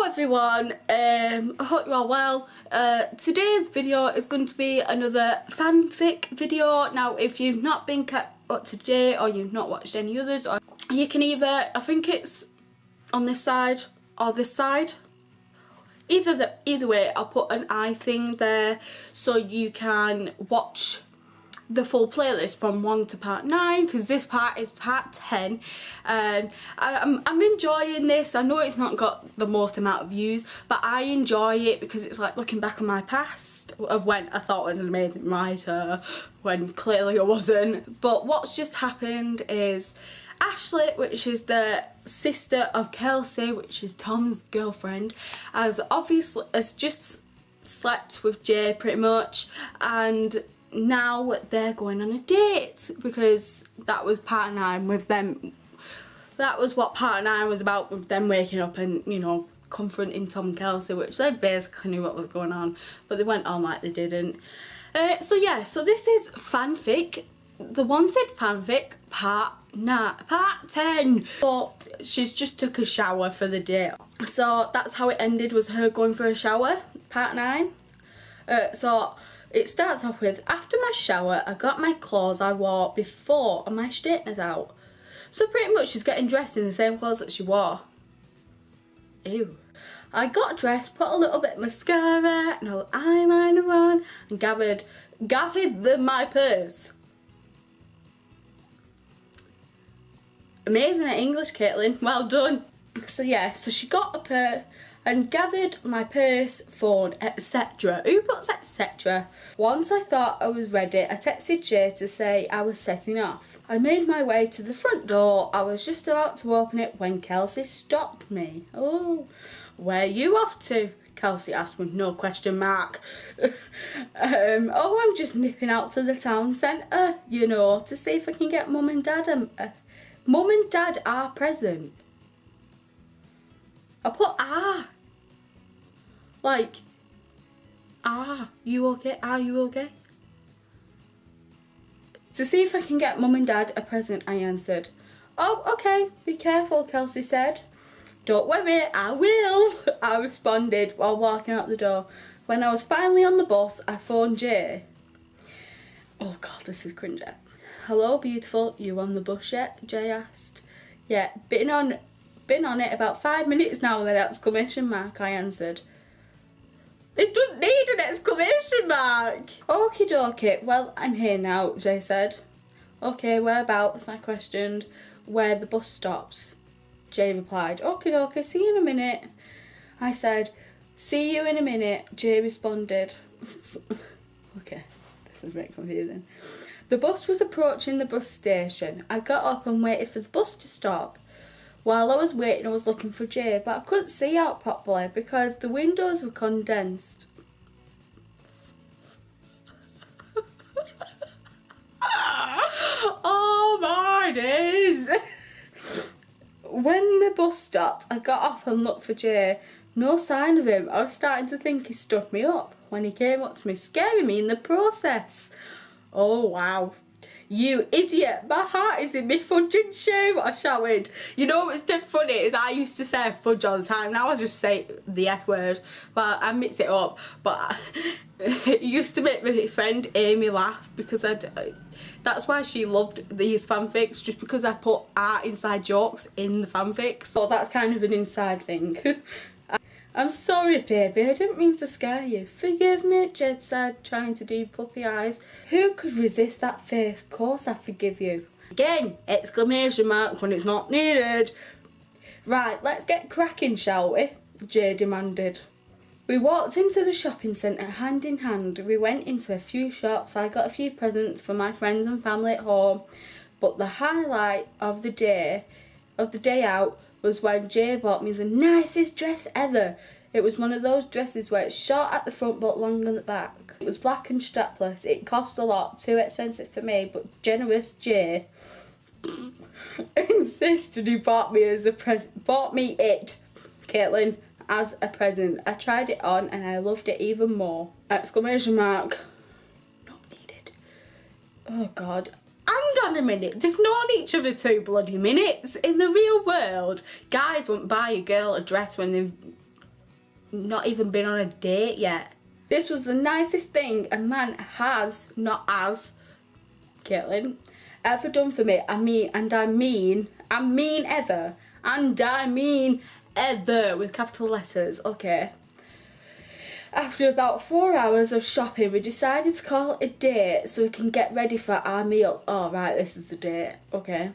Hello everyone, I hope you are well. Today's video is going to be another fanfic video. Now if you've not been kept up to date or you've not watched any others, or you can either, I think it's on this side or this side. Either way, I'll put an I thing there so you can watch the full playlist from 1 to part 9, because this part is part 10. I'm enjoying this. I know it's not got the most amount of views, but I enjoy it because it's like looking back on my past of when I thought I was an amazing writer, when clearly I wasn't. But what's just happened is Ashley, which is the sister of Kelsey, which is Tom's girlfriend, has just slept with Jay pretty much, and now they're going on a date, because that was part 9 with them. That was what part 9 was about, with them waking up and, you know, confronting Tom and Kelsey, which they basically knew what was going on, but they went on like they didn't. So yeah, so this is fanfic, the wanted fanfic part 10. So she's just took a shower for the day, so that's how it ended, was her going for a shower, part 9. So it starts off with, after my shower, I got my clothes I wore before and my straighteners out. So pretty much she's getting dressed in the same clothes that she wore. Ew. I got dressed, put a little bit of mascara and a little eyeliner on, and gathered my purse. Amazing at English, Kaitlin. Well done. So yeah, so she got a purse and gathered my purse, phone, etc. Who puts etc? Once I thought I was ready, I texted Jay to say I was setting off. I made my way to the front door. I was just about to open it when Kelsey stopped me. Oh, where are you off to? Kelsey asked with no question mark. Oh, I'm just nipping out to the town centre, you know, to see if I can get Mum and Dad. Mum and Dad are present. I put like, you okay? Are you okay? To see if I can get Mum and Dad a present, I answered. Oh, okay, be careful, Kelsey said. Don't worry, I will, I responded while walking out the door. When I was finally on the bus, I phoned Jay. Oh God, this is cringy. Hello, beautiful, you on the bus yet? Jay asked. Yeah, been on it about 5 minutes now with an exclamation mark, I answered. It doesn't need an exclamation mark. Okie dokie, well, I'm here now, Jay said. Okay, whereabouts? I questioned. Where the bus stops. Jay replied, okie dokie, see you in a minute. I said, see you in a minute, Jay responded. Okay, this is a bit confusing. The bus was approaching the bus station. I got up and waited for the bus to stop. While I was waiting, I was looking for Jay, but I couldn't see out properly because the windows were condensed. Oh my days! When the bus stopped, I got off and looked for Jay. No sign of him. I was starting to think he stood me up when he came up to me, scaring me in the process. Oh wow. You idiot, my heart is in my fudging shoe, I shouted. You know what's dead funny is I used to say fudge all the time. Now I just say the F word, but I mix it up. But it used to make my friend Amy laugh, because that's why she loved these fanfics, just because I put art inside jokes in the fanfics. So that's kind of an inside thing. I'm sorry, baby, I didn't mean to scare you. Forgive me, Jed said, trying to do puppy eyes. Who could resist that face? Of course I forgive you. Again, exclamation mark when it's not needed. Right, let's get cracking, shall we? Jay demanded. We walked into the shopping centre hand in hand. We went into a few shops. I got a few presents for my friends and family at home. But the highlight of the day out was when Jay bought me the nicest dress ever. It was one of those dresses where it's short at the front but long on the back. It was black and strapless. It cost a lot, too expensive for me, but generous Jay insisted he bought me it, Kaitlin, as a present. I tried it on and I loved it even more. Exclamation mark. Not needed. Oh God. Hang on a minute, they've known each other 2 bloody minutes. In the real world, guys won't buy a girl a dress when they've not even been on a date yet. This was the nicest thing a man has, not as, Kaitlin, ever done for me. I mean ever, with capital letters, okay. After about 4 hours of shopping, we decided to call it a date so we can get ready for our meal. Oh, right, this is the date, okay.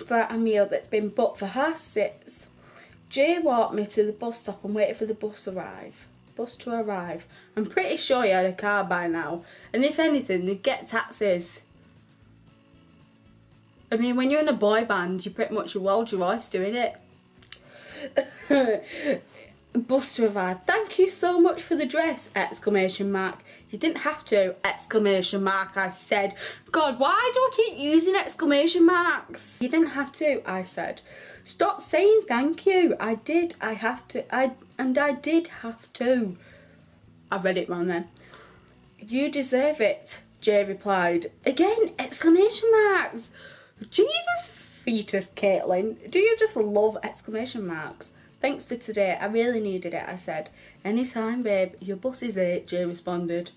For our meal that's been booked for 6:30. Jay walked me to the bus stop and waited for the bus to arrive. I'm pretty sure he had a car by now, and if anything, they'd get taxis. I mean, when you're in a boy band, you pretty much rolled your voice doing it. Bus to arrive. Thank you so much for the dress! Exclamation mark. You didn't have to! Exclamation mark, I said. God, why do I keep using exclamation marks? You didn't have to, I said. Stop saying thank you. I did have to. I did have to. I read it wrong then. You deserve it, Jay replied. Again, exclamation marks. Jesus fetus, Kaitlin. Do you just love exclamation marks? Thanks for today. I really needed it, I said. Anytime, babe. Your bus is 8, Jay responded.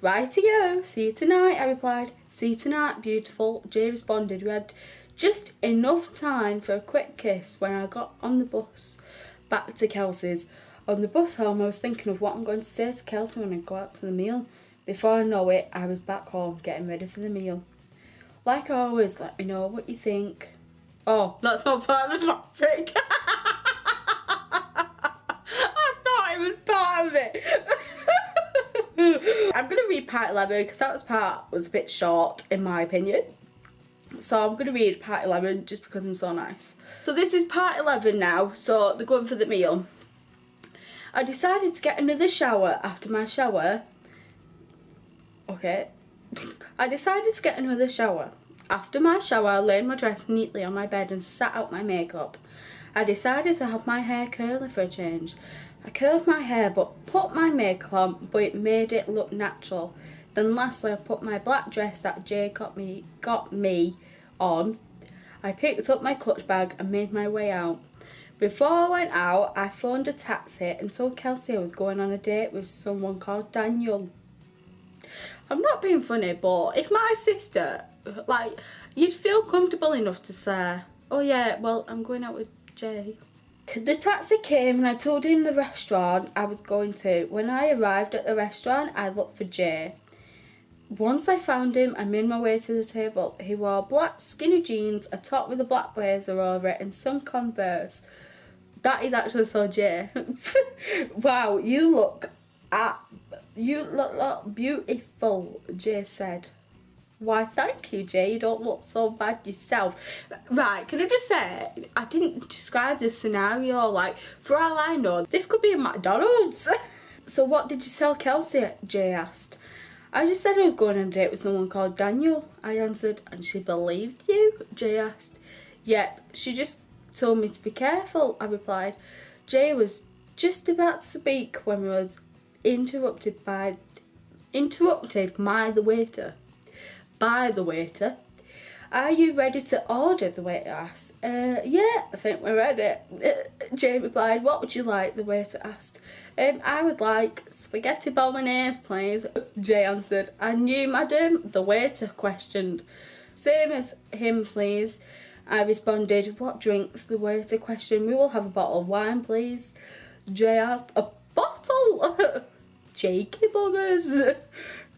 Righty-o. See you tonight, I replied. See you tonight, beautiful, Jay responded. We had just enough time for a quick kiss when I got on the bus back to Kelsey's. On the bus home, I was thinking of what I'm going to say to Kelsey when I go out to the meal. Before I know it, I was back home getting ready for the meal. Like always, let me know what you think. Oh, that's not part of the topic. I thought it was part of it. I'm going to read part 11 because that part was a bit short in my opinion. So I'm going to read part 11 just because I'm so nice. So this is part 11 now, so they're going for the meal. I decided to get another shower after my shower. Okay. I decided to get another shower. After my shower, I laid my dress neatly on my bed and sat out my makeup. I decided to have my hair curly for a change. I curled my hair but put my makeup on, but it made it look natural. Then lastly, I put my black dress that Jay got me on. I picked up my clutch bag and made my way out. Before I went out, I phoned a taxi and told Kelsey I was going on a date with someone called Daniel. I'm not being funny, but if my sister, like, you'd feel comfortable enough to say, oh yeah, well, I'm going out with Jay. The taxi came and I told him the restaurant I was going to. When I arrived at the restaurant, I looked for Jay. Once I found him, I made my way to the table. He wore black skinny jeans, a top with a black blazer over it, and some Converse. That is actually so Jay. Wow, you look beautiful, Jay said. Why, thank you, Jay. You don't look so bad yourself. Right, can I just say, I didn't describe this scenario. Like, for all I know, this could be a McDonald's. So what did you tell Kelsey? Jay asked. I just said I was going on a date with someone called Daniel, I answered. And she believed you? Jay asked. Yep, she just told me to be careful, I replied. Jay was just about to speak when we was interrupted by the waiter. By the waiter. Are you ready to order? The waiter asked. Yeah, I think we're ready. Jay replied. What would you like? The waiter asked. I would like spaghetti bolognese, please. Jay answered. And you, madam? The waiter questioned. Same as him, please. I responded. What drinks? The waiter questioned. We will have a bottle of wine, please. Jay asked. A bottle? Cheeky buggers.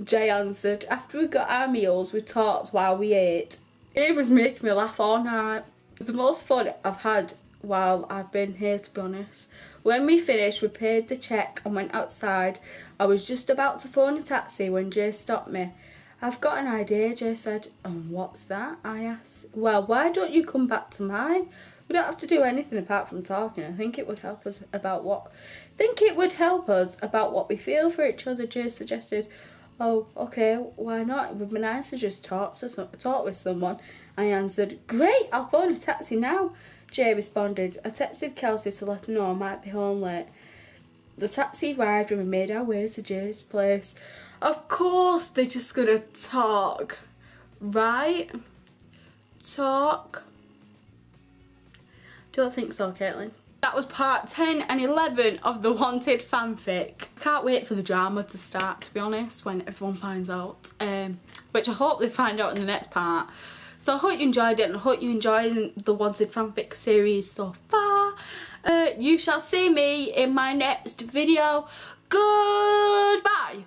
Jay answered. After we got our meals, we talked while we ate. It was making me laugh all night. It was the most fun I've had while I've been here, to be honest. When we finished, we paid the check and went outside. I was just about to phone a taxi when Jay stopped me. I've got an idea, Jay said. And what's that? I asked. Well, why don't you come back to mine? We don't have to do anything apart from talking. I think it would help us about what we feel for each other, Jay suggested. Oh, okay, why not? It would be nice to just talk with someone. I answered. Great, I'll phone a taxi now. Jay responded. I texted Kelsey to let her know I might be home late. The taxi arrived and we made our way to Jay's place. Of course they're just gonna talk, right? Talk. Don't think so, Kaitlin. That was part 10 and 11 of the Wanted fanfic. Can't wait for the drama to start, to be honest, when everyone finds out. Which I hope they find out in the next part. So I hope you enjoyed it, and I hope you enjoyed the Wanted fanfic series so far. You shall see me in my next video. Goodbye!